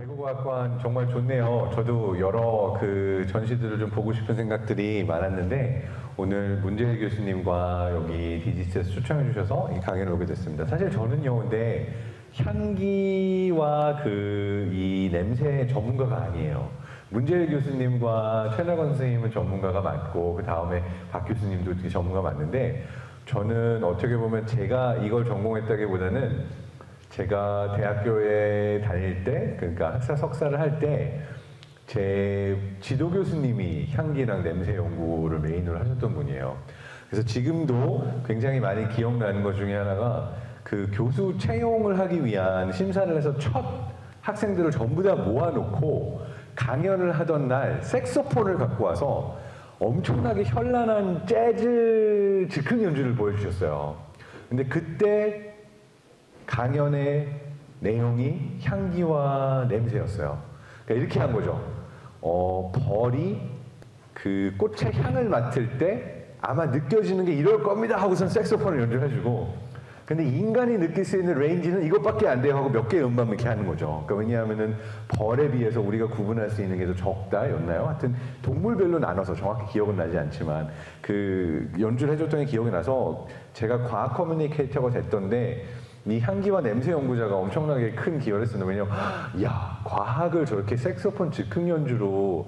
대구과학관 정말 좋네요. 저도 여러 그 전시들을 좀 보고 싶은 생각들이 많았는데 오늘 문재일 교수님과 여기 디지스에서 초청해 주셔서 이 강연을 오게 됐습니다. 사실 저는요, 근데 향기와 그 이 냄새 전문가가 아니에요. 문재일 교수님과 최나건 선생님은 전문가가 맞고 그 다음에 박 교수님도 전문가 맞는데 저는 어떻게 보면 제가 이걸 전공했다기보다는 제가 대학교에 다닐 때, 그러니까 학사 석사를 할 때 제 지도 교수님이 향기랑 냄새 연구를 메인으로 하셨던 분이에요. 그래서 지금도 굉장히 많이 기억나는 것 중에 하나가 그 교수 채용을 하기 위한 심사를 해서 첫 학생들을 전부 다 모아놓고 강연을 하던 날 색소폰을 갖고 와서 엄청나게 현란한 재즈 즉흥 연주를 보여주셨어요. 근데 그때 강연의 내용이 향기와 냄새였어요. 그러니까 이렇게 한 거죠. 벌이 그 꽃의 향을 맡을 때 아마 느껴지는 게 이럴 겁니다 하고선 색소폰을 연주해주고, 근데 인간이 느낄 수 있는 레인지는 이것밖에 안 돼요 하고 몇 개의 음만 이렇게 하는 거죠. 그러니까 왜냐하면은 벌에 비해서 우리가 구분할 수 있는 게 더 적다였나요? 하여튼 동물별로 나눠서 정확히 기억은 나지 않지만 그 연주를 해줬던 게 기억이 나서 제가 과학 커뮤니케이터가 됐던데 이 향기와 냄새 연구자가 엄청나게 큰 기여를 했습니다. 왜냐면 야, 과학을 저렇게 색소폰 즉흥 연주로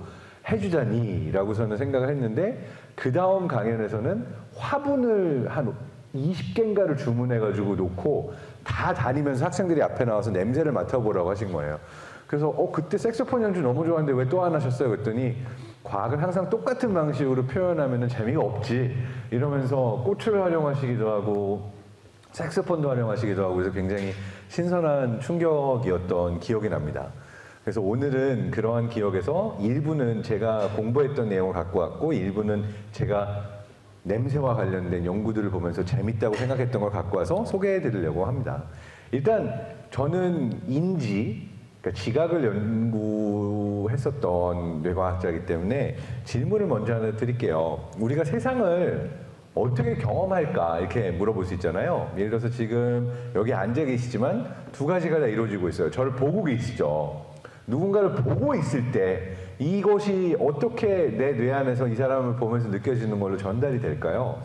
해주다니 라고 저는 생각을 했는데, 그 다음 강연에서는 화분을 한 20개인가를 주문해가지고 놓고 다 다니면서 학생들이 앞에 나와서 냄새를 맡아보라고 하신 거예요. 그래서 그때 색소폰 연주 너무 좋아하는데 왜 또 안 하셨어요? 그랬더니 과학을 항상 똑같은 방식으로 표현하면 재미가 없지 이러면서 꽃을 활용하시기도 하고 색소폰도 활용하시기도 하고, 그래서 굉장히 신선한 충격이었던 기억이 납니다. 그래서 오늘은 그러한 기억에서 일부는 제가 공부했던 내용을 갖고 왔고 일부는 제가 냄새와 관련된 연구들을 보면서 재밌다고 생각했던 걸 갖고 와서 소개해 드리려고 합니다. 일단 저는 그러니까 지각을 연구했었던 뇌과학자이기 때문에 질문을 먼저 하나 드릴게요. 우리가 세상을 어떻게 경험할까 이렇게 물어볼 수 있잖아요. 예를 들어서 지금 여기 앉아 계시지만 두 가지가 다 이루어지고 있어요. 저를 보고 계시죠. 누군가를 보고 있을 때 이것이 어떻게 내 뇌 안에서 이 사람을 보면서 느껴지는 걸로 전달이 될까요?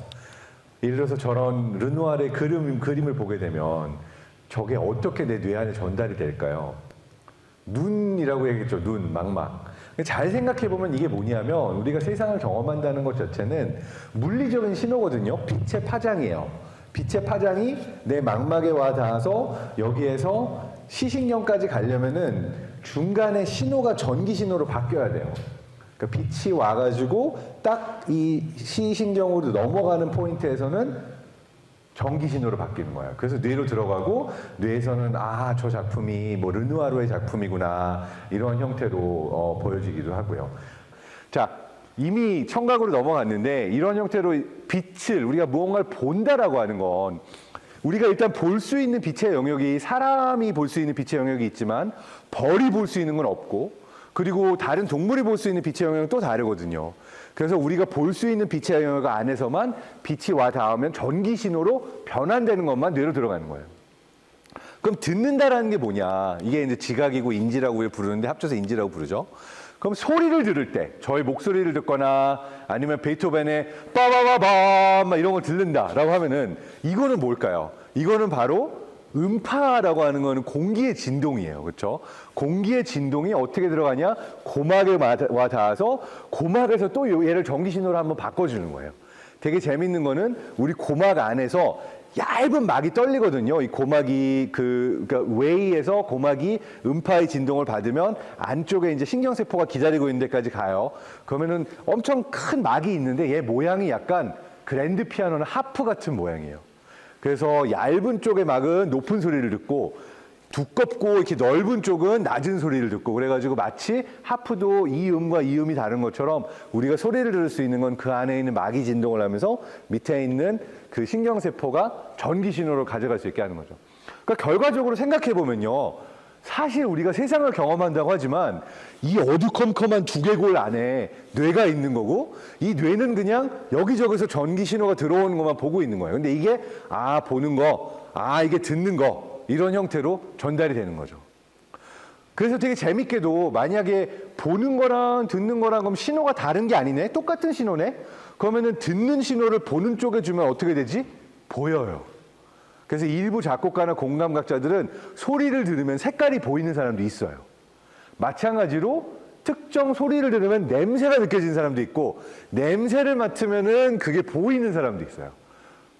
예를 들어서 저런 르누아르의 그림을 보게 되면 저게 어떻게 내 뇌 안에 전달이 될까요? 눈이라고 얘기했죠. 눈, 망막. 잘 생각해보면 이게 뭐냐면 우리가 세상을 경험한다는 것 자체는 물리적인 신호거든요. 빛의 파장이에요. 빛의 파장이 내 망막에 와 닿아서 여기에서 시신경까지 가려면은 중간에 신호가 전기 신호로 바뀌어야 돼요. 그러니까 빛이 와가지고 딱 이 시신경으로 넘어가는 포인트에서는 전기 신호로 바뀌는 거예요. 그래서 뇌로 들어가고 뇌에서는 저 작품이 뭐 르누아르의 작품이구나 이런 형태로 보여지기도 하고요. 자, 이미 청각으로 넘어갔는데 이런 형태로 빛을 우리가 무언가를 본다라고 하는 건 우리가 일단 볼 수 있는 빛의 영역이 사람이 볼 수 있는 빛의 영역이 있지만 벌이 볼 수 있는 건 없고, 그리고 다른 동물이 볼 수 있는 빛의 영역은 또 다르거든요. 그래서 우리가 볼 수 있는 빛의 영역 안에서만 빛이 와 닿으면 전기 신호로 변환되는 것만 뇌로 들어가는 거예요. 그럼 듣는다라는 게 뭐냐? 이게 이제 지각이고 인지라고 부르는데 합쳐서 인지라고 부르죠. 그럼 소리를 들을 때, 저의 목소리를 듣거나 아니면 베토벤의 빠바바바 막 이런 걸 들는다라고 하면은 이거는 뭘까요? 이거는 바로 음파라고 하는 거는 공기의 진동이에요. 그렇죠? 공기의 진동이 어떻게 들어가냐? 고막에 와 닿아서 고막에서 또 얘를 전기 신호로 한번 바꿔주는 거예요. 되게 재밌는 거는 우리 고막 안에서 얇은 막이 떨리거든요. 이 고막이 그러니까 웨이에서 고막이 음파의 진동을 받으면 안쪽에 이제 신경세포가 기다리고 있는 데까지 가요. 그러면은 엄청 큰 막이 있는데 얘 모양이 약간 그랜드 피아노나 하프 같은 모양이에요. 그래서 얇은 쪽의 막은 높은 소리를 듣고 두껍고 이렇게 넓은 쪽은 낮은 소리를 듣고, 그래가지고 마치 하프도 이 음과 이 음이 다른 것처럼 우리가 소리를 들을 수 있는 건 그 안에 있는 막이 진동을 하면서 밑에 있는 그 신경세포가 전기 신호를 가져갈 수 있게 하는 거죠. 그러니까 결과적으로 생각해 보면요, 사실 우리가 세상을 경험한다고 하지만 이 어두컴컴한 두개골 안에 뇌가 있는 거고, 이 뇌는 그냥 여기저기서 전기 신호가 들어오는 것만 보고 있는 거예요. 근데 이게 보는 거, 이게 듣는 거, 이런 형태로 전달이 되는 거죠. 그래서 되게 재밌게도 만약에 보는 거랑 듣는 거랑 그럼 신호가 다른 게 아니네? 똑같은 신호네? 그러면은 듣는 신호를 보는 쪽에 주면 어떻게 되지? 보여요. 그래서 일부 작곡가나 공감각자들은 소리를 들으면 색깔이 보이는 사람도 있어요. 마찬가지로 특정 소리를 들으면 냄새가 느껴지는 사람도 있고 냄새를 맡으면은 그게 보이는 사람도 있어요.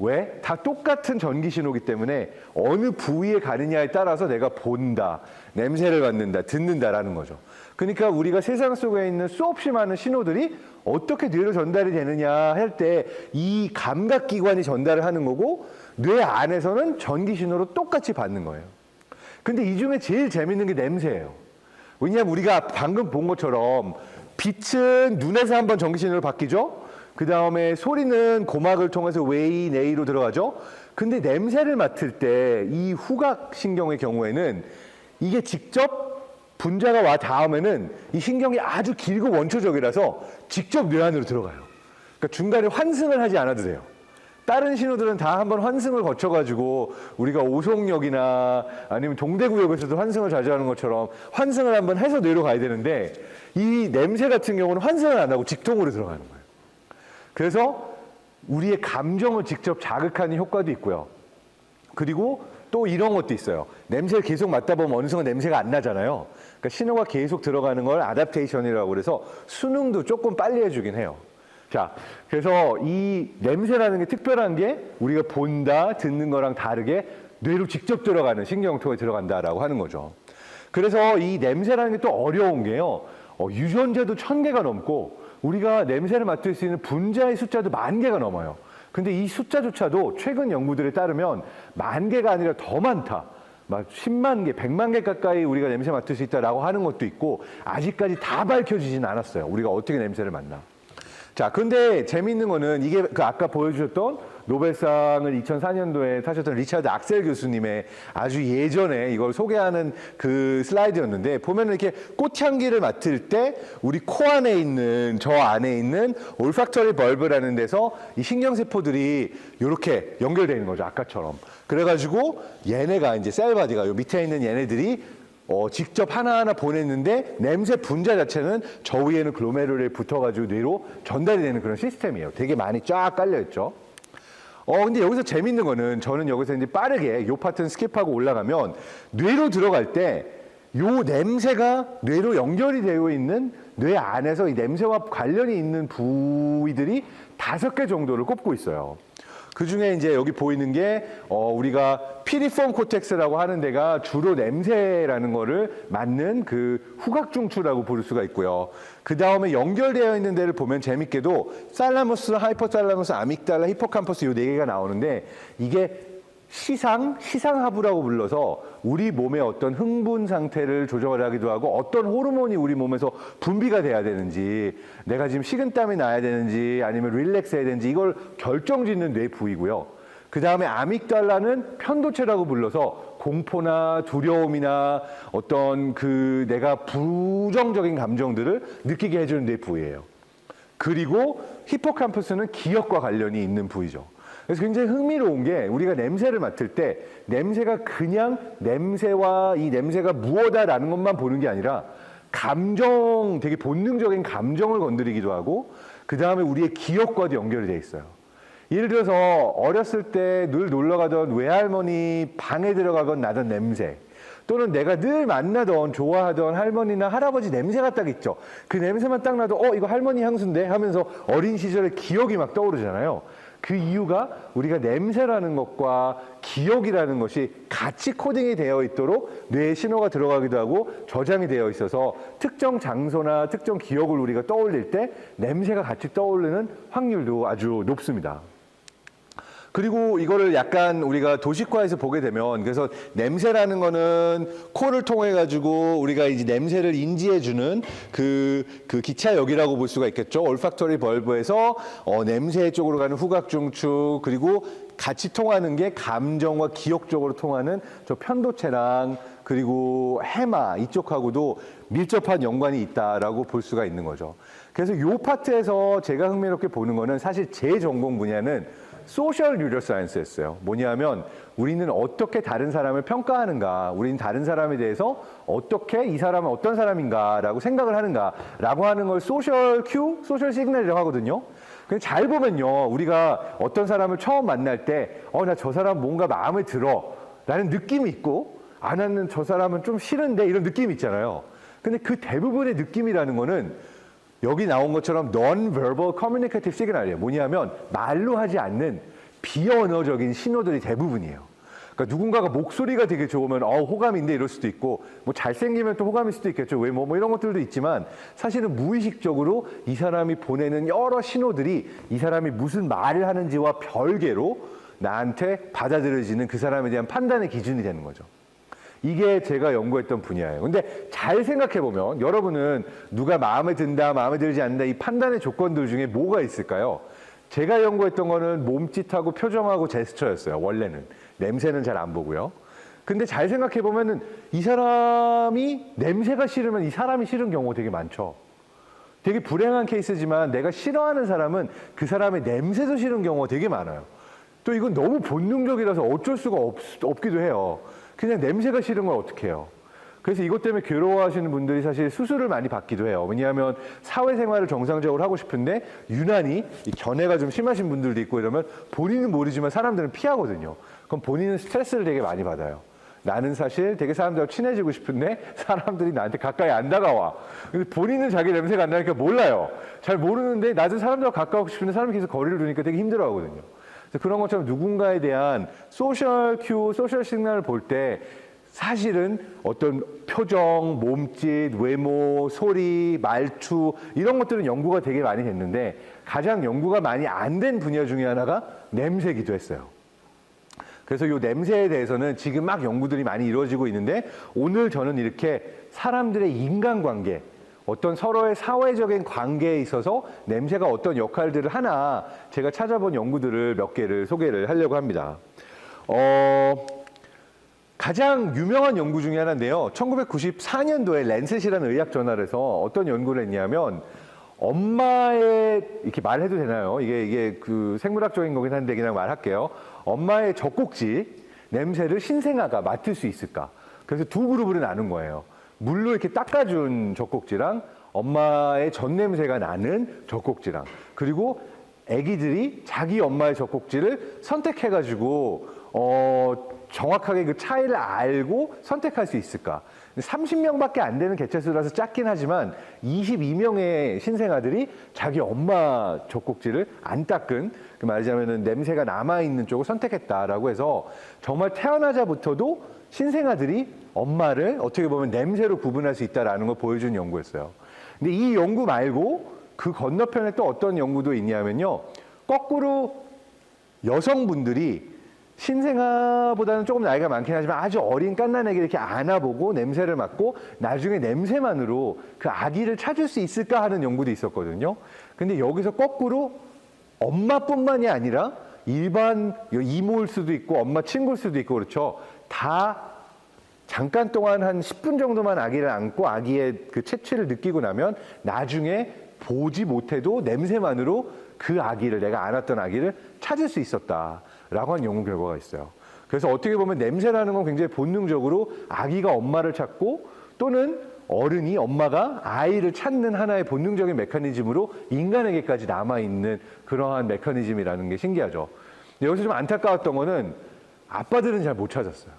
왜? 다 똑같은 전기 신호기 때문에 어느 부위에 가느냐에 따라서 내가 본다, 냄새를 맡는다, 듣는다라는 거죠. 그러니까 우리가 세상 속에 있는 수없이 많은 신호들이 어떻게 뇌로 전달이 되느냐 할 때 이 감각기관이 전달을 하는 거고 뇌 안에서는 전기 신호로 똑같이 받는 거예요. 근데 이 중에 제일 재밌는 게 냄새예요. 왜냐하면 우리가 방금 본 것처럼 빛은 눈에서 한번 전기 신호로 바뀌죠. 그 다음에 소리는 고막을 통해서 웨이, 네이로 들어가죠. 근데 냄새를 맡을 때 이 후각 신경의 경우에는 이게 직접 분자가 와 닿으면은 이 신경이 아주 길고 원초적이라서 직접 뇌 안으로 들어가요. 그러니까 중간에 환승을 하지 않아도 돼요. 다른 신호들은 다 한번 환승을 거쳐가지고 우리가 오송역이나 아니면 동대구역에서도 환승을 자주 하는 것처럼 환승을 한번 해서 뇌로 가야 되는데 이 냄새 같은 경우는 환승을 안 하고 직통으로 들어가는 거예요. 그래서 우리의 감정을 직접 자극하는 효과도 있고요. 그리고 또 이런 것도 있어요. 냄새를 계속 맡다 보면 어느 순간 냄새가 안 나잖아요. 그러니까 신호가 계속 들어가는 걸 아답테이션이라고 그래서 수능도 조금 빨리 해주긴 해요. 자, 그래서 이 냄새라는 게 특별한 게 우리가 본다, 듣는 거랑 다르게 뇌로 직접 들어가는 신경통에 들어간다라고 하는 거죠. 그래서 이 냄새라는 게 또 어려운 게요. 유전자도 1000개가 넘고 우리가 냄새를 맡을 수 있는 분자의 숫자도 10,000개가 넘어요. 근데 이 숫자조차도 최근 연구들에 따르면 10,000개가 아니라 더 많다. 막 10만 개, 100만 개 가까이 우리가 냄새 맡을 수 있다라고 하는 것도 있고 아직까지 다 밝혀지진 않았어요. 우리가 어떻게 냄새를 맡나. 자, 근데 재미있는 거는 이게 그 아까 보여주셨던 노벨상을 2004년도에 타셨던 리차드 악셀 교수님의 아주 예전에 이걸 소개하는 그 슬라이드였는데 보면 이렇게 꽃향기를 맡을 때 우리 코 안에 있는 저 안에 있는 올팩터리 벌브라는 데서 이 신경세포들이 이렇게 연결되어 있는 거죠. 아까처럼. 그래가지고 얘네가 이제 셀바디가 요 밑에 있는 얘네들이 직접 하나하나 보냈는데 냄새 분자 자체는 저 위에는 글로메룰에 붙어가지고 뇌로 전달이 되는 그런 시스템이에요. 되게 많이 쫙 깔려있죠. 근데 여기서 재밌는 거는 저는 여기서 이제 빠르게 요 파트는 스킵하고 올라가면 뇌로 들어갈 때 요 냄새가 뇌로 연결이 되어 있는 뇌 안에서 이 냄새와 관련이 있는 부위들이 5개 정도를 꼽고 있어요. 그 중에 이제 여기 보이는 게 우리가 피리폼 코텍스라고 하는 데가 주로 냄새라는 거를 맡는 그 후각 중추라고 부를 수가 있고요. 그 다음에 연결되어 있는 데를 보면 재밌게도 살라무스, 하이포살라무스, 아믹달라, 히포캄퍼스 요 4개가 나오는데 이게 시상하부라고 불러서 우리 몸의 어떤 흥분 상태를 조절을 하기도 하고 어떤 호르몬이 우리 몸에서 분비가 돼야 되는지 내가 지금 식은땀이 나야 되는지 아니면 릴렉스 해야 되는지 이걸 결정짓는 뇌 부위고요. 그 다음에 아믹달라는 편도체라고 불러서 공포나 두려움이나 어떤 그 내가 부정적인 감정들을 느끼게 해주는 뇌 부위예요. 그리고 히포캄퍼스는 기억과 관련이 있는 부위죠. 그래서 굉장히 흥미로운 게 우리가 냄새를 맡을 때 냄새가 그냥 냄새와 이 냄새가 무엇다라는 것만 보는 게 아니라 감정, 되게 본능적인 감정을 건드리기도 하고 그 다음에 우리의 기억과도 연결이 돼 있어요. 예를 들어서 어렸을 때 늘 놀러 가던 외할머니 방에 들어가건 나던 냄새 또는 내가 늘 만나던 좋아하던 할머니나 할아버지 냄새가 딱 있죠. 그 냄새만 딱 나도 이거 할머니 향수인데 하면서 어린 시절의 기억이 막 떠오르잖아요. 그 이유가 우리가 냄새라는 것과 기억이라는 것이 같이 코딩이 되어 있도록 뇌에 신호가 들어가기도 하고 저장이 되어 있어서 특정 장소나 특정 기억을 우리가 떠올릴 때 냄새가 같이 떠오르는 확률도 아주 높습니다. 그리고 이거를 약간 우리가 도식화해서 보게 되면 그래서 냄새라는 거는 코를 통해 가지고 우리가 이제 냄새를 인지해주는 그 기차역이라고 볼 수가 있겠죠. 올팩터리 벌브에서 냄새 쪽으로 가는 후각 중추 그리고 같이 통하는 게 감정과 기억 쪽으로 통하는 저 편도체랑 그리고 해마 이쪽하고도 밀접한 연관이 있다라고 볼 수가 있는 거죠. 그래서 이 파트에서 제가 흥미롭게 보는 거는 사실 제 전공 분야는 소셜 뉴로 사이언스였어요. 뭐냐면 우리는 어떻게 다른 사람을 평가하는가, 우리는 다른 사람에 대해서 어떻게 이 사람은 어떤 사람인가라고 생각을 하는가라고 하는 걸 소셜 큐, 소셜 시그널이라고 하거든요. 근데 잘 보면요, 우리가 어떤 사람을 처음 만날 때, 나 저 사람 뭔가 마음에 들어 라는 느낌이 있고, 나는 저 사람은 좀 싫은데 이런 느낌이 있잖아요. 근데 그 대부분의 느낌이라는 거는 여기 나온 것처럼 non-verbal communicative signal이에요. 뭐냐면 말로 하지 않는 비언어적인 신호들이 대부분이에요. 그러니까 누군가가 목소리가 되게 좋으면 호감이 있는데 이럴 수도 있고, 뭐 잘생기면 또 호감일 수도 있겠죠. 외모 뭐 이런 것들도 있지만, 사실은 무의식적으로 이 사람이 보내는 여러 신호들이 이 사람이 무슨 말을 하는지와 별개로 나한테 받아들여지는 그 사람에 대한 판단의 기준이 되는 거죠. 이게 제가 연구했던 분야예요. 근데 잘 생각해보면 여러분은 누가 마음에 든다, 마음에 들지 않는다, 이 판단의 조건들 중에 뭐가 있을까요? 제가 연구했던 거는 몸짓하고 표정하고 제스처였어요. 원래는. 냄새는 잘 안 보고요. 근데 잘 생각해보면은 이 사람이 냄새가 싫으면 이 사람이 싫은 경우가 되게 많죠. 되게 불행한 케이스지만 내가 싫어하는 사람은 그 사람의 냄새도 싫은 경우가 되게 많아요. 또 이건 너무 본능적이라서 어쩔 수가 없기도 해요. 그냥 냄새가 싫은 걸 어떻게 해요? 그래서 이것 때문에 괴로워하시는 분들이 사실 수술을 많이 받기도 해요. 왜냐하면 사회생활을 정상적으로 하고 싶은데 유난히 견해가 좀 심하신 분들도 있고 이러면 본인은 모르지만 사람들은 피하거든요. 그럼 본인은 스트레스를 되게 많이 받아요. 나는 사실 되게 사람들하고 친해지고 싶은데 사람들이 나한테 가까이 안 다가와. 근데 본인은 자기 냄새가 안 나니까 몰라요. 잘 모르는데 나도 사람들하고 가까우고 싶은데 사람이 계속 거리를 두니까 되게 힘들어하거든요. 그래서 그런 것처럼 누군가에 대한 소셜 큐, 소셜 시그널을 볼 때 사실은 어떤 표정, 몸짓, 외모, 소리, 말투 이런 것들은 연구가 되게 많이 됐는데 가장 연구가 많이 안 된 분야 중에 하나가 냄새기도 했어요. 그래서 이 냄새에 대해서는 지금 막 연구들이 많이 이루어지고 있는데 오늘 저는 이렇게 사람들의 인간관계, 어떤 서로의 사회적인 관계에 있어서 냄새가 어떤 역할들을 하나 제가 찾아본 연구들을 몇 개를 소개를 하려고 합니다. 가장 유명한 연구 중에 하나인데요. 1994년도에 랜셋이라는 의학 저널에서 어떤 연구를 했냐면 엄마의, 이렇게 말해도 되나요? 이게 그 생물학적인 거긴 한데 그냥 말할게요. 엄마의 젖꼭지 냄새를 신생아가 맡을 수 있을까? 그래서 두 그룹으로 나눈 거예요. 물로 이렇게 닦아준 젖꼭지랑 엄마의 젖 냄새가 나는 젖꼭지랑, 그리고 아기들이 자기 엄마의 젖꼭지를 선택해가지고 정확하게 그 차이를 알고 선택할 수 있을까? 30명밖에 안 되는 개체수라서 작긴 하지만 22명의 신생아들이 자기 엄마 젖꼭지를 안 닦은, 그 말하자면 냄새가 남아있는 쪽을 선택했다라고 해서 정말 태어나자부터도 신생아들이 엄마를 어떻게 보면 냄새로 구분할 수 있다는 걸 보여준 연구였어요. 근데 이 연구 말고 그 건너편에 또 어떤 연구도 있냐면요. 거꾸로 여성분들이 신생아보다는 조금 나이가 많긴 하지만 아주 어린 갓난아기를 이렇게 안아보고 냄새를 맡고 나중에 냄새만으로 그 아기를 찾을 수 있을까 하는 연구도 있었거든요. 근데 여기서 거꾸로 엄마뿐만이 아니라 일반 이모일 수도 있고 엄마 친구일 수도 있고 그렇죠. 다 잠깐 동안 한 10분 정도만 아기를 안고 아기의 그 채취를 느끼고 나면 나중에 보지 못해도 냄새만으로 그 아기를, 내가 안았던 아기를 찾을 수 있었다라고 한 연구 결과가 있어요. 그래서 어떻게 보면 냄새라는 건 굉장히 본능적으로 아기가 엄마를 찾고 또는 어른이 엄마가 아이를 찾는 하나의 본능적인 메커니즘으로 인간에게까지 남아있는 그러한 메커니즘이라는 게 신기하죠. 여기서 좀 안타까웠던 거는 아빠들은 잘 못 찾았어요.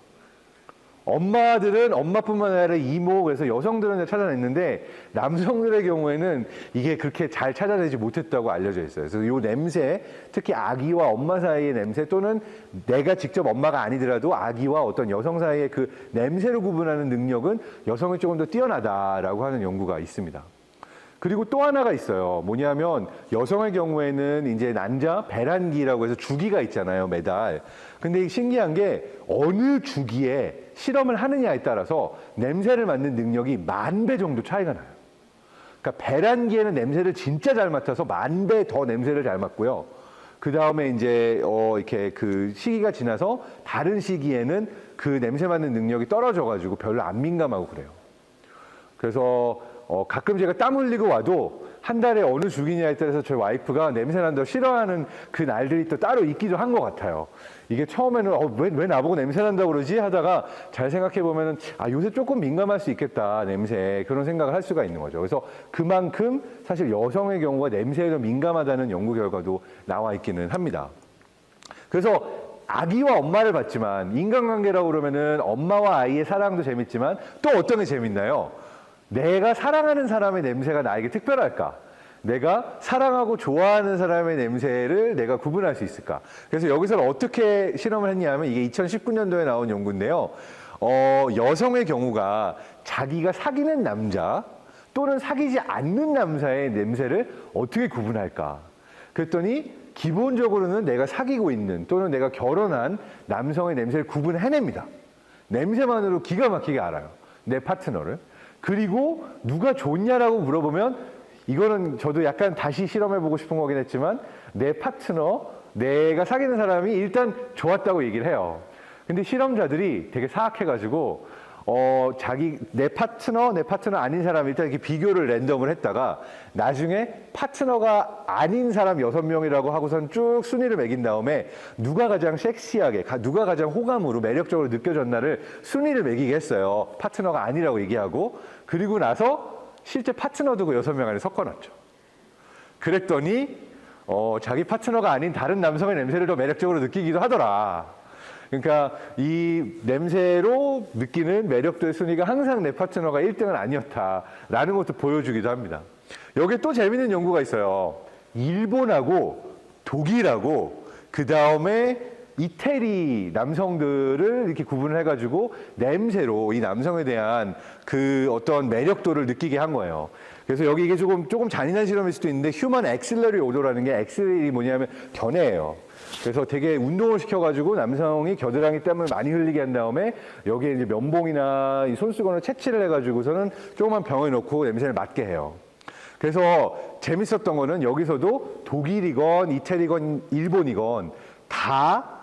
엄마들은 엄마뿐만 아니라 이모, 그래서 여성들은 찾아냈는데 남성들의 경우에는 이게 그렇게 잘 찾아내지 못했다고 알려져 있어요. 그래서 이 냄새, 특히 아기와 엄마 사이의 냄새 또는 내가 직접 엄마가 아니더라도 아기와 어떤 여성 사이의 그 냄새를 구분하는 능력은 여성이 조금 더 뛰어나다라고 하는 연구가 있습니다. 그리고 또 하나가 있어요. 뭐냐면 여성의 경우에는 이제 난자, 배란기라고 해서 주기가 있잖아요, 매달. 근데 신기한 게 어느 주기에 실험을 하느냐에 따라서 냄새를 맡는 능력이 10,000배 정도 차이가 나요. 그러니까 배란기에는 냄새를 진짜 잘 맡아서 10,000배 더 냄새를 잘 맡고요. 그 다음에 이제 이렇게 그 시기가 지나서 다른 시기에는 그 냄새 맡는 능력이 떨어져가지고 별로 안 민감하고 그래요. 그래서 가끔 제가 땀 흘리고 와도 한 달에 어느 주기냐에 따라서 저희 와이프가 냄새 난다고 싫어하는 그 날들이 또 따로 있기도 한 것 같아요. 이게 처음에는 왜 나보고 냄새 난다고 그러지 하다가 잘 생각해 보면은 요새 조금 민감할 수 있겠다 냄새 그런 생각을 할 수가 있는 거죠. 그래서 그만큼 사실 여성의 경우가 냄새에 더 민감하다는 연구 결과도 나와 있기는 합니다. 그래서 아기와 엄마를 봤지만 인간관계라고 그러면은 엄마와 아이의 사랑도 재밌지만 또 어떤 게 재밌나요? 내가 사랑하는 사람의 냄새가 나에게 특별할까? 내가 사랑하고 좋아하는 사람의 냄새를 내가 구분할 수 있을까? 그래서 여기서 어떻게 실험을 했냐면 이게 2019년도에 나온 연구인데요. 여성의 경우가 자기가 사귀는 남자 또는 사귀지 않는 남자의 냄새를 어떻게 구분할까? 그랬더니 기본적으로는 내가 사귀고 있는 또는 내가 결혼한 남성의 냄새를 구분해냅니다. 냄새만으로 기가 막히게 알아요. 내 파트너를. 그리고 누가 좋냐라고 물어보면 이거는 저도 약간 다시 실험해보고 싶은 거긴 했지만 내 파트너, 내가 사귀는 사람이 일단 좋았다고 얘기를 해요. 근데 실험자들이 되게 사악해가지고 내 파트너 아닌 사람 일단 이렇게 비교를 랜덤을 했다가 나중에 파트너가 아닌 사람 6명이라고 하고선 쭉 순위를 매긴 다음에 누가 가장 섹시하게, 누가 가장 호감으로 매력적으로 느껴졌나를 순위를 매기게 했어요. 파트너가 아니라고 얘기하고 그리고 나서 실제 파트너도 그 6명 안에 섞어놨죠. 그랬더니 자기 파트너가 아닌 다른 남성의 냄새를 더 매력적으로 느끼기도 하더라. 그러니까 이 냄새로 느끼는 매력도의 순위가 항상 내 파트너가 1등은 아니었다라는 것도 보여주기도 합니다. 여기에 또 재밌는 연구가 있어요. 일본하고 독일하고 그 다음에 이태리 남성들을 이렇게 구분을 해가지고 냄새로 이 남성에 대한 그 어떤 매력도를 느끼게 한 거예요. 그래서 여기 이게 조금 잔인한 실험일 수도 있는데 휴먼 엑실러리 오도라는 게 엑실이 뭐냐면 견해예요. 그래서 되게 운동을 시켜가지고 남성이 겨드랑이 땀을 많이 흘리게 한 다음에 여기에 이제 면봉이나 이 손수건을 채취를 해가지고서는 조그만 병에 넣고 냄새를 맡게 해요. 그래서 재밌었던 거는 여기서도 독일이건 이태리건 일본이건 다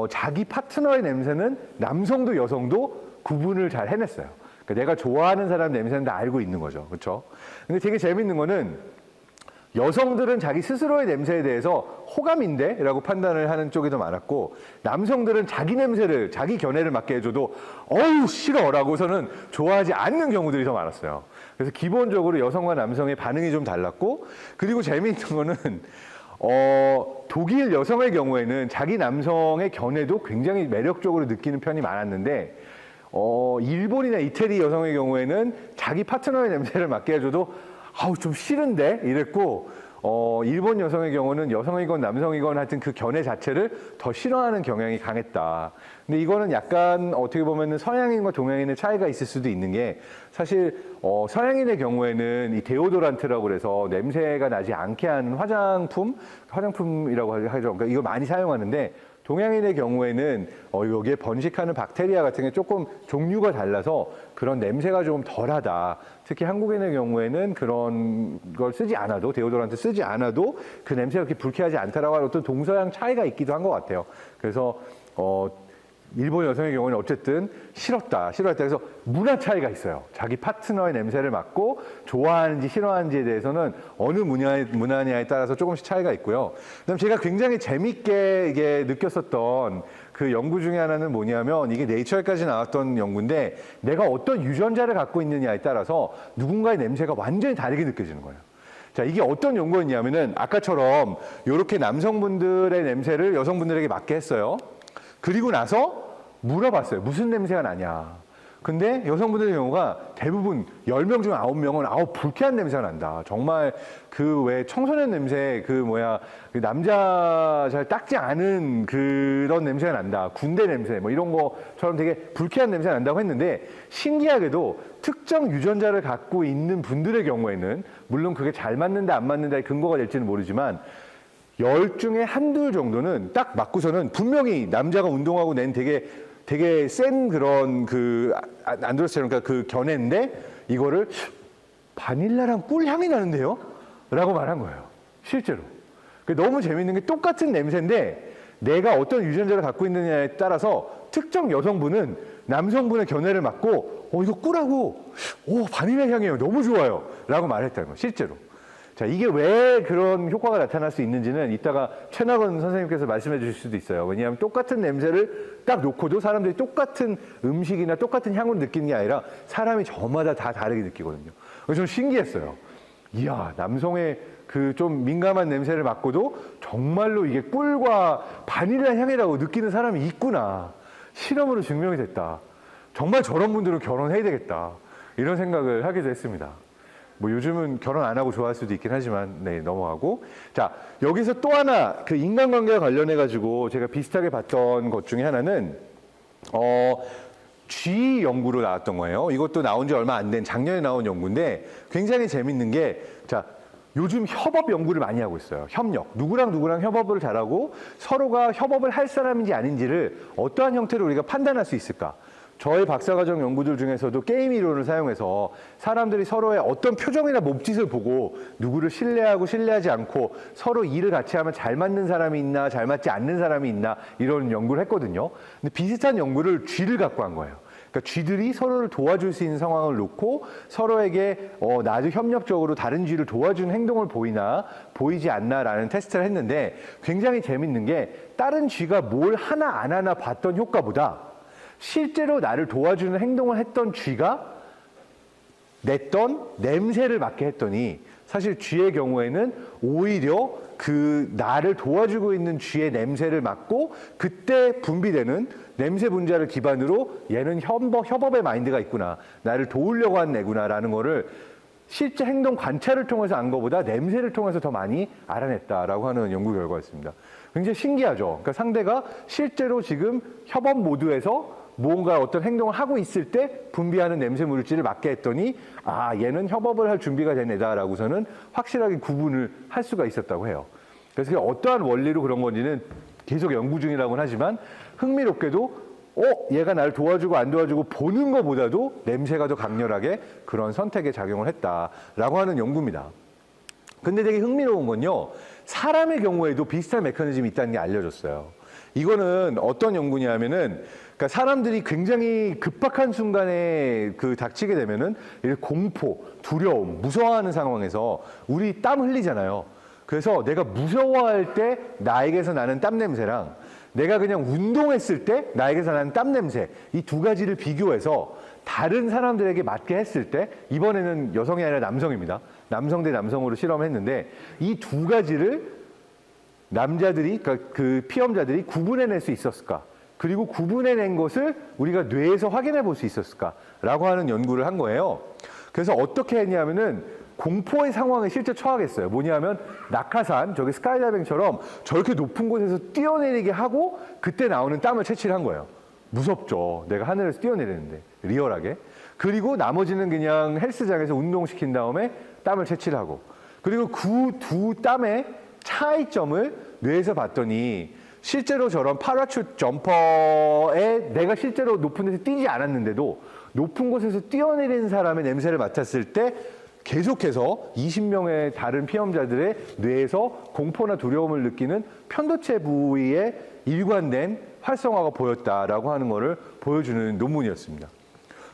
자기 파트너의 냄새는 남성도 여성도 구분을 잘 해냈어요. 그러니까 내가 좋아하는 사람 냄새는 다 알고 있는 거죠. 그렇죠? 근데 되게 재밌는 거는 여성들은 자기 스스로의 냄새에 대해서 호감인데? 라고 판단을 하는 쪽이 더 많았고 남성들은 자기 냄새를, 자기 견해를 맡게 해줘도 어우 싫어! 라고서는 좋아하지 않는 경우들이 더 많았어요. 그래서 기본적으로 여성과 남성의 반응이 좀 달랐고 그리고 재미있는 거는 독일 여성의 경우에는 자기 남성의 견해도 굉장히 매력적으로 느끼는 편이 많았는데 일본이나 이태리 여성의 경우에는 자기 파트너의 냄새를 맡게 해줘도 좀 싫은데? 이랬고 일본 여성의 경우는 여성이건 남성이건 하여튼 그 견해 자체를 더 싫어하는 경향이 강했다. 근데 이거는 약간 어떻게 보면 서양인과 동양인의 차이가 있을 수도 있는 게 사실 서양인의 경우에는 이 데오도란트라고 그래서 냄새가 나지 않게 하는 화장품이라고 하죠. 그러니까 이거 많이 사용하는데 동양인의 경우에는 여기에 번식하는 박테리아 같은 게 조금 종류가 달라서 그런 냄새가 좀 덜하다. 특히 한국인의 경우에는 그런 걸 쓰지 않아도 데오도란트 쓰지 않아도 그 냄새가 그렇게 불쾌하지 않다라고 하는 어떤 동서양 차이가 있기도 한 것 같아요. 그래서 일본 여성의 경우는 어쨌든 싫었다. 그래서 문화 차이가 있어요. 자기 파트너의 냄새를 맡고 좋아하는지 싫어하는지에 대해서는 어느 문화냐에 따라서 조금씩 차이가 있고요. 그다음 제가 굉장히 재밌게 이게 느꼈었던 그 연구 중에 하나는 뭐냐면 이게 네이처에까지 나왔던 연구인데 내가 어떤 유전자를 갖고 있느냐에 따라서 누군가의 냄새가 완전히 다르게 느껴지는 거예요. 자, 이게 어떤 연구였냐면은 아까처럼 이렇게 남성분들의 냄새를 여성분들에게 맡게 했어요. 그리고 나서 물어봤어요. 무슨 냄새가 나냐. 근데 여성분들의 경우가 대부분 10명 중 9명은 불쾌한 냄새가 난다. 정말 그 왜 청소년 냄새 그 남자 잘 닦지 않은 그런 냄새가 난다. 군대 냄새 뭐 이런 거처럼 되게 불쾌한 냄새가 난다고 했는데 신기하게도 특정 유전자를 갖고 있는 분들의 경우에는 물론 그게 잘 맞는다 안 맞는다의 근거가 될지는 모르지만 10 중에 한둘 정도는 딱 맞고서는 분명히 남자가 운동하고 낸 되게 센 그런 안드로스테론 그러니까 그 견해인데 이거를 바닐라랑 꿀 향이 나는데요? 라고 말한 거예요. 실제로. 너무 재밌는 게 똑같은 냄새인데 내가 어떤 유전자를 갖고 있느냐에 따라서 특정 여성분은 남성분의 견해를 맡고 이거 꿀하고 바닐라 향이에요. 너무 좋아요. 라고 말했다는 거예요. 실제로. 자, 이게 왜 그런 효과가 나타날 수 있는지는 이따가 최낙원 선생님께서 말씀해 주실 수도 있어요. 왜냐하면 똑같은 냄새를 딱 놓고도 사람들이 똑같은 음식이나 똑같은 향을 느끼는 게 아니라 사람이 저마다 다 다르게 느끼거든요. 그래서 좀 신기했어요. 이야, 남성의 그 좀 민감한 냄새를 맡고도 정말로 이게 꿀과 바닐라 향이라고 느끼는 사람이 있구나. 실험으로 증명이 됐다. 정말 저런 분들은 결혼해야 되겠다. 이런 생각을 하기도 했습니다. 뭐 요즘은 결혼 안 하고 좋아할 수도 있긴 하지만 네, 넘어가고. 자, 여기서 또 하나 그 인간관계와 관련해 가지고 제가 비슷하게 봤던 것 중에 하나는 쥐 연구로 나왔던 거예요. 이것도 나온 지 얼마 안 된 작년에 나온 연구인데 굉장히 재밌는 게, 자, 요즘 협업 연구를 많이 하고 있어요. 협력. 누구랑 협업을 잘하고 서로가 협업을 할 사람인지 아닌지를 어떠한 형태로 우리가 판단할 수 있을까? 저의 박사과정 연구들 중에서도 게임 이론을 사용해서 사람들이 서로의 어떤 표정이나 몸짓을 보고 누구를 신뢰하고 신뢰하지 않고 서로 일을 같이 하면 잘 맞는 사람이 있나 잘 맞지 않는 사람이 있나 이런 연구를 했거든요. 근데 비슷한 연구를 쥐를 갖고 한 거예요. 그러니까 쥐들이 서로를 도와줄 수 있는 상황을 놓고 서로에게 아주 협력적으로 다른 쥐를 도와주는 행동을 보이나 보이지 않나라는 테스트를 했는데 굉장히 재밌는 게 다른 쥐가 뭘 하나 안 하나 봤던 효과보다 실제로 나를 도와주는 행동을 했던 쥐가 냈던 냄새를 맡게 했더니 사실 쥐의 경우에는 오히려 그 나를 도와주고 있는 쥐의 냄새를 맡고 그때 분비되는 냄새 분자를 기반으로 얘는 협업의 마인드가 있구나. 나를 도우려고 한 애구나라는 거를 실제 행동 관찰을 통해서 안 거보다 냄새를 통해서 더 많이 알아냈다라고 하는 연구 결과였습니다. 굉장히 신기하죠. 그러니까 상대가 실제로 지금 협업 모드에서 뭔가 어떤 행동을 하고 있을 때 분비하는 냄새 물질을 맡게 했더니 아, 얘는 협업을 할 준비가 된 애다라고서는 확실하게 구분을 할 수가 있었다고 해요. 그래서 어떠한 원리로 그런 건지는 계속 연구 중이라고는 하지만 흥미롭게도 얘가 나를 도와주고 안 도와주고 보는 것보다도 냄새가 더 강렬하게 그런 선택에 작용을 했다라고 하는 연구입니다. 근데 되게 흥미로운 건요, 사람의 경우에도 비슷한 메커니즘이 있다는 게 알려졌어요. 이거는 어떤 연구냐면은, 그러니까 사람들이 굉장히 급박한 순간에 닥치게 되면은 공포, 두려움, 무서워하는 상황에서 우리 땀 흘리잖아요. 그래서 내가 무서워할 때 나에게서 나는 땀 냄새랑 내가 그냥 운동했을 때 나에게서 나는 땀 냄새, 이 두 가지를 비교해서 다른 사람들에게 맞게 했을 때, 이번에는 여성이 아니라 남성입니다. 남성 대 남성으로 실험했는데 이 두 가지를 남자들이, 그러니까 그 피험자들이 구분해낼 수 있었을까? 그리고 구분해낸 것을 우리가 뇌에서 확인해 볼 수 있었을까라고 하는 연구를 한 거예요. 그래서 어떻게 했냐면은 공포의 상황에 실제 처하겠어요. 뭐냐면 낙하산, 저기 스카이다이빙처럼 저렇게 높은 곳에서 뛰어내리게 하고 그때 나오는 땀을 채취를 한 거예요. 무섭죠. 내가 하늘에서 뛰어내리는데 리얼하게. 그리고 나머지는 그냥 헬스장에서 운동시킨 다음에 땀을 채취를 하고, 그리고 그 두 땀의 차이점을 뇌에서 봤더니 실제로 저런 파라슈트 점퍼에 내가 실제로 높은 데서 뛰지 않았는데도 높은 곳에서 뛰어내리는 사람의 냄새를 맡았을 때 계속해서 20명의 다른 피험자들의 뇌에서 공포나 두려움을 느끼는 편도체 부위에 일관된 활성화가 보였다라고 하는 것을 보여주는 논문이었습니다.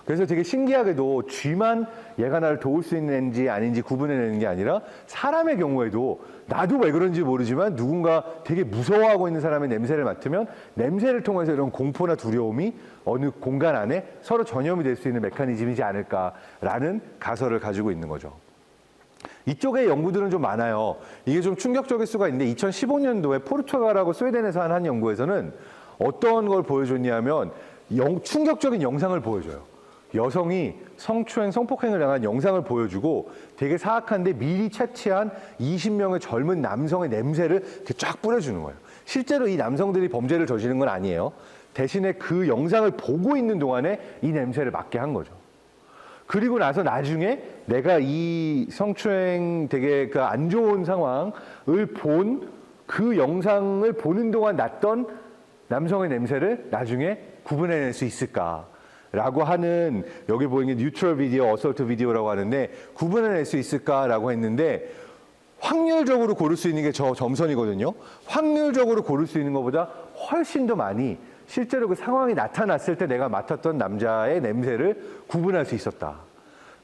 그래서 되게 신기하게도 쥐만 얘가 나를 도울 수 있는지 아닌지 구분해내는 게 아니라 사람의 경우에도 나도 왜 그런지 모르지만 누군가 되게 무서워하고 있는 사람의 냄새를 맡으면 냄새를 통해서 이런 공포나 두려움이 어느 공간 안에 서로 전염이 될 수 있는 메커니즘이지 않을까라는 가설을 가지고 있는 거죠. 이쪽의 연구들은 좀 많아요. 이게 좀 충격적일 수가 있는데 2015년도에 포르투갈하고 스웨덴에서 한 연구에서는 어떤 걸 보여줬냐면 충격적인 영상을 보여줘요. 여성이 성추행, 성폭행을 당한 영상을 보여주고 되게 사악한데 미리 채취한 20명의 젊은 남성의 냄새를 이렇게 쫙 뿌려주는 거예요. 실제로 이 남성들이 범죄를 저지른 건 아니에요. 대신에 그 영상을 보고 있는 동안에 이 냄새를 맡게 한 거죠. 그리고 나서 나중에 내가 이 성추행 되게 그 안 좋은 상황을 본 그 영상을 보는 동안 났던 남성의 냄새를 나중에 구분해낼 수 있을까? 라고 하는, 여기 보이는 게 뉴트럴 비디오, 어설트 비디오라고 하는데 구분해낼 수 있을까라고 했는데 확률적으로 고를 수 있는 게 저 점선이거든요. 확률적으로 고를 수 있는 것보다 훨씬 더 많이 실제로 그 상황이 나타났을 때 내가 맡았던 남자의 냄새를 구분할 수 있었다.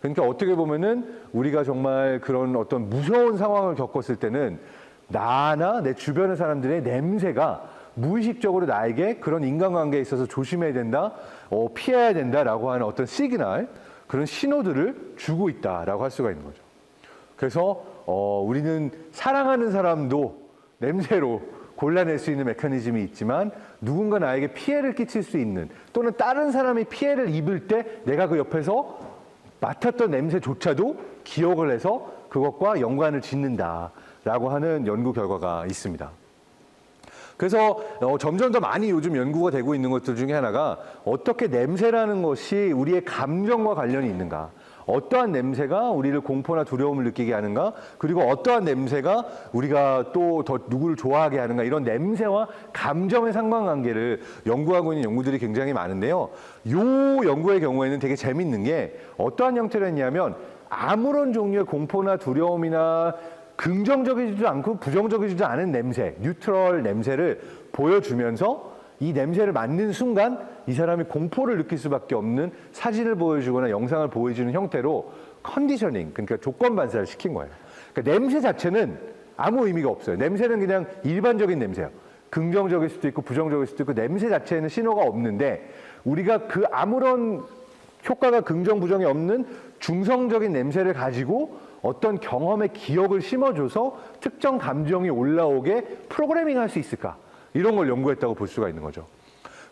그러니까 어떻게 보면은 우리가 정말 그런 어떤 무서운 상황을 겪었을 때는 나나 내 주변의 사람들의 냄새가 무의식적으로 나에게 그런 인간관계에 있어서 조심해야 된다, 피해야 된다라고 하는 어떤 시그널, 그런 신호들을 주고 있다라고 할 수가 있는 거죠. 그래서 우리는 사랑하는 사람도 냄새로 골라낼 수 있는 메커니즘이 있지만 누군가 나에게 피해를 끼칠 수 있는 또는 다른 사람이 피해를 입을 때 내가 그 옆에서 맡았던 냄새조차도 기억을 해서 그것과 연관을 짓는다라고 하는 연구 결과가 있습니다. 그래서 점점 더 많이 요즘 연구가 되고 있는 것들 중에 하나가 어떻게 냄새라는 것이 우리의 감정과 관련이 있는가, 어떠한 냄새가 우리를 공포나 두려움을 느끼게 하는가, 그리고 어떠한 냄새가 우리가 또 더 누구를 좋아하게 하는가, 이런 냄새와 감정의 상관관계를 연구하고 있는 연구들이 굉장히 많은데요. 이 연구의 경우에는 되게 재밌는 게 어떠한 형태로 했냐면 아무런 종류의 공포나 두려움이나 긍정적이지도 않고 부정적이지도 않은 냄새, 뉴트럴 냄새를 보여주면서 이 냄새를 맡는 순간 이 사람이 공포를 느낄 수밖에 없는 사진을 보여주거나 영상을 보여주는 형태로 컨디셔닝, 그러니까 조건 반사를 시킨 거예요. 그러니까 냄새 자체는 아무 의미가 없어요. 냄새는 그냥 일반적인 냄새예요. 긍정적일 수도 있고 부정적일 수도 있고 냄새 자체에는 신호가 없는데 우리가 그 아무런 효과가 긍정 부정이 없는 중성적인 냄새를 가지고 어떤 경험의 기억을 심어줘서 특정 감정이 올라오게 프로그래밍할 수 있을까? 이런 걸 연구했다고 볼 수가 있는 거죠.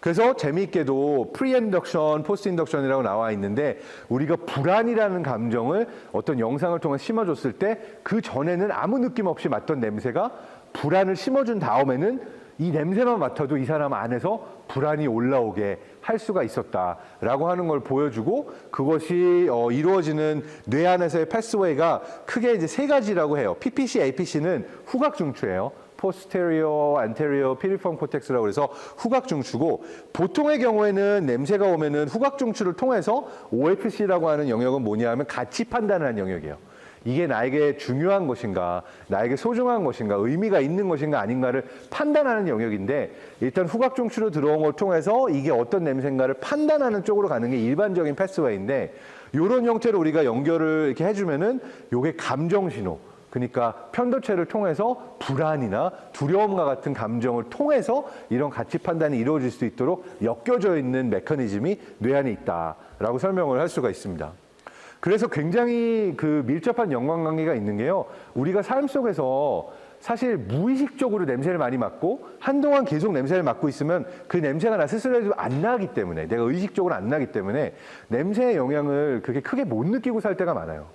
그래서 재미있게도 프리인덕션, 포스트인덕션이라고 나와 있는데 우리가 불안이라는 감정을 어떤 영상을 통해 심어줬을 때 그 전에는 아무 느낌 없이 맡던 냄새가 불안을 심어준 다음에는 이 냄새만 맡아도 이 사람 안에서 불안이 올라오게 할 수가 있었다라고 하는 걸 보여주고 그것이 이루어지는 뇌 안에서의 패스웨이가 크게 이제 세 가지라고 해요. PPC, APC는 후각 중추예요. posterior, anterior, piriform cortex라고 해서 후각 중추고 보통의 경우에는 냄새가 오면은 후각 중추를 통해서 OFC라고 하는 영역은 뭐냐 하면 가치 판단하는 영역이에요. 이게 나에게 중요한 것인가, 나에게 소중한 것인가, 의미가 있는 것인가 아닌가를 판단하는 영역인데 일단 후각 중추로 들어온 걸 통해서 이게 어떤 냄새인가를 판단하는 쪽으로 가는 게 일반적인 패스웨이인데 이런 형태로 우리가 연결을 이렇게 해주면은 요게 감정 신호, 그러니까 편도체를 통해서 불안이나 두려움과 같은 감정을 통해서 이런 가치 판단이 이루어질 수 있도록 엮여져 있는 메커니즘이 뇌 안에 있다라고 설명을 할 수가 있습니다. 그래서 굉장히 그 밀접한 연관관계가 있는 게요. 우리가 삶 속에서 사실 무의식적으로 냄새를 많이 맡고 한동안 계속 냄새를 맡고 있으면 그 냄새가 나 스스로에도 안 나기 때문에 내가 의식적으로 안 나기 때문에 냄새의 영향을 그렇게 크게 못 느끼고 살 때가 많아요.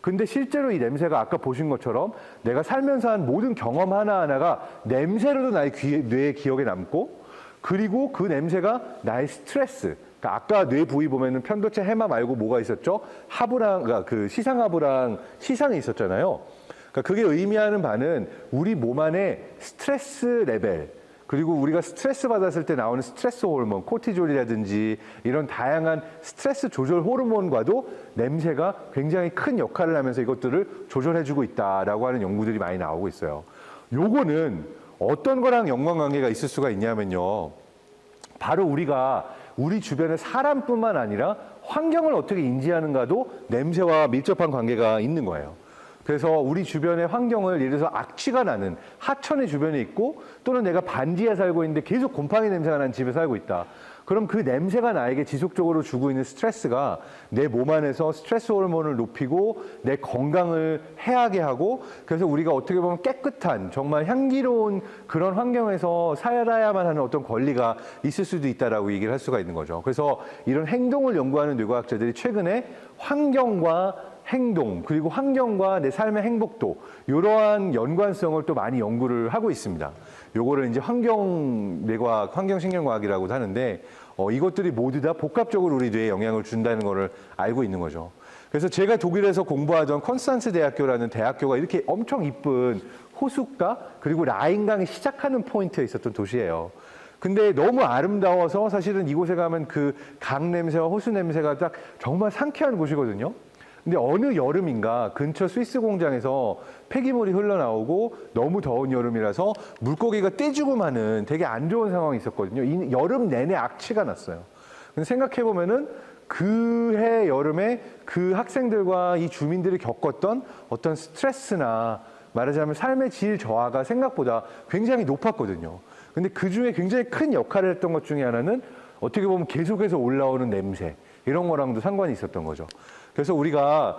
근데 실제로 이 냄새가 아까 보신 것처럼 내가 살면서 한 모든 경험 하나하나가 냄새로도 나의 뇌의 기억에 남고 그리고 그 냄새가 나의 스트레스, 그러니까 아까 뇌 부위 보면은 편도체 해마 말고 뭐가 있었죠? 하부랑, 그러니까 그 시상하부랑 시상이 있었잖아요. 그러니까 그게 의미하는 바는 우리 몸 안에 스트레스 레벨, 그리고 우리가 스트레스 받았을 때 나오는 스트레스 호르몬, 코티졸이라든지 이런 다양한 스트레스 조절 호르몬과도 냄새가 굉장히 큰 역할을 하면서 이것들을 조절해주고 있다라고 하는 연구들이 많이 나오고 있어요. 요거는 어떤 거랑 연관관계가 있을 수가 있냐면요. 바로 우리가 우리 주변의 사람뿐만 아니라 환경을 어떻게 인지하는가도 냄새와 밀접한 관계가 있는 거예요. 그래서 우리 주변의 환경을 예를 들어서 악취가 나는 하천의 주변에 있고 또는 내가 반지에 살고 있는데 계속 곰팡이 냄새가 나는 집에 살고 있다. 그럼 그 냄새가 나에게 지속적으로 주고 있는 스트레스가 내 몸 안에서 스트레스 호르몬을 높이고 내 건강을 해하게 하고 그래서 우리가 어떻게 보면 깨끗한 정말 향기로운 그런 환경에서 살아야만 하는 어떤 권리가 있을 수도 있다라고 얘기를 할 수가 있는 거죠. 그래서 이런 행동을 연구하는 뇌과학자들이 최근에 환경과 행동 그리고 환경과 내 삶의 행복도 이러한 연관성을 또 많이 연구를 하고 있습니다. 요거를 이제 환경뇌과학, 환경신경과학이라고도 하는데 이것들이 모두 다 복합적으로 우리 뇌에 영향을 준다는 거를 알고 있는 거죠. 그래서 제가 독일에서 공부하던 콘스탄츠 대학교라는 대학교가 이렇게 엄청 이쁜 호숫가 그리고 라인강이 시작하는 포인트에 있었던 도시예요. 근데 너무 아름다워서 사실은 이곳에 가면 그 강 냄새와 호수 냄새가 딱 정말 상쾌한 곳이거든요. 근데 어느 여름인가 근처 스위스 공장에서 폐기물이 흘러나오고 너무 더운 여름이라서 물고기가 떼죽음 하는 되게 안 좋은 상황이 있었거든요. 이 여름 내내 악취가 났어요. 근데 생각해보면은 그해 여름에 그 학생들과 이 주민들이 겪었던 어떤 스트레스나 말하자면 삶의 질 저하가 생각보다 굉장히 높았거든요. 근데 그 중에 굉장히 큰 역할을 했던 것 중에 하나는 어떻게 보면 계속해서 올라오는 냄새, 이런 거랑도 상관이 있었던 거죠. 그래서 우리가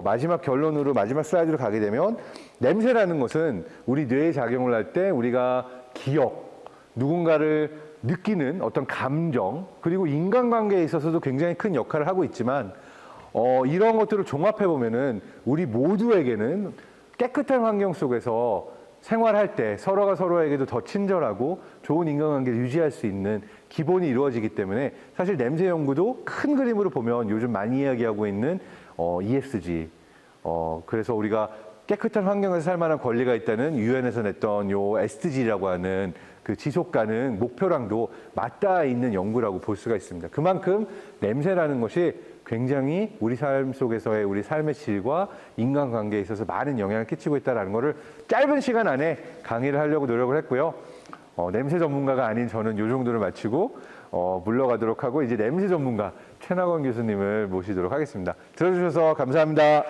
마지막 결론으로 마지막 슬라이드로 가게 되면 냄새라는 것은 우리 뇌에 작용을 할 때 우리가 기억, 누군가를 느끼는 어떤 감정, 그리고 인간관계에 있어서도 굉장히 큰 역할을 하고 있지만 이런 것들을 종합해 보면은 우리 모두에게는 깨끗한 환경 속에서 생활할 때 서로가 서로에게도 더 친절하고 좋은 인간관계를 유지할 수 있는 기본이 이루어지기 때문에 사실 냄새 연구도 큰 그림으로 보면 요즘 많이 이야기하고 있는 ESG, 그래서 우리가 깨끗한 환경에서 살 만한 권리가 있다는 유엔에서 냈던 요 SDG라고 하는 그 지속 가능 목표랑도 맞닿아 있는 연구라고 볼 수가 있습니다. 그만큼 냄새라는 것이 굉장히 우리 삶 속에서의 우리 삶의 질과 인간관계에 있어서 많은 영향을 끼치고 있다는 것을 짧은 시간 안에 강의를 하려고 노력을 했고요. 냄새 전문가가 아닌 저는 이 정도를 마치고 물러가도록 하고 이제 냄새 전문가 최낙원 교수님을 모시도록 하겠습니다. 들어주셔서 감사합니다.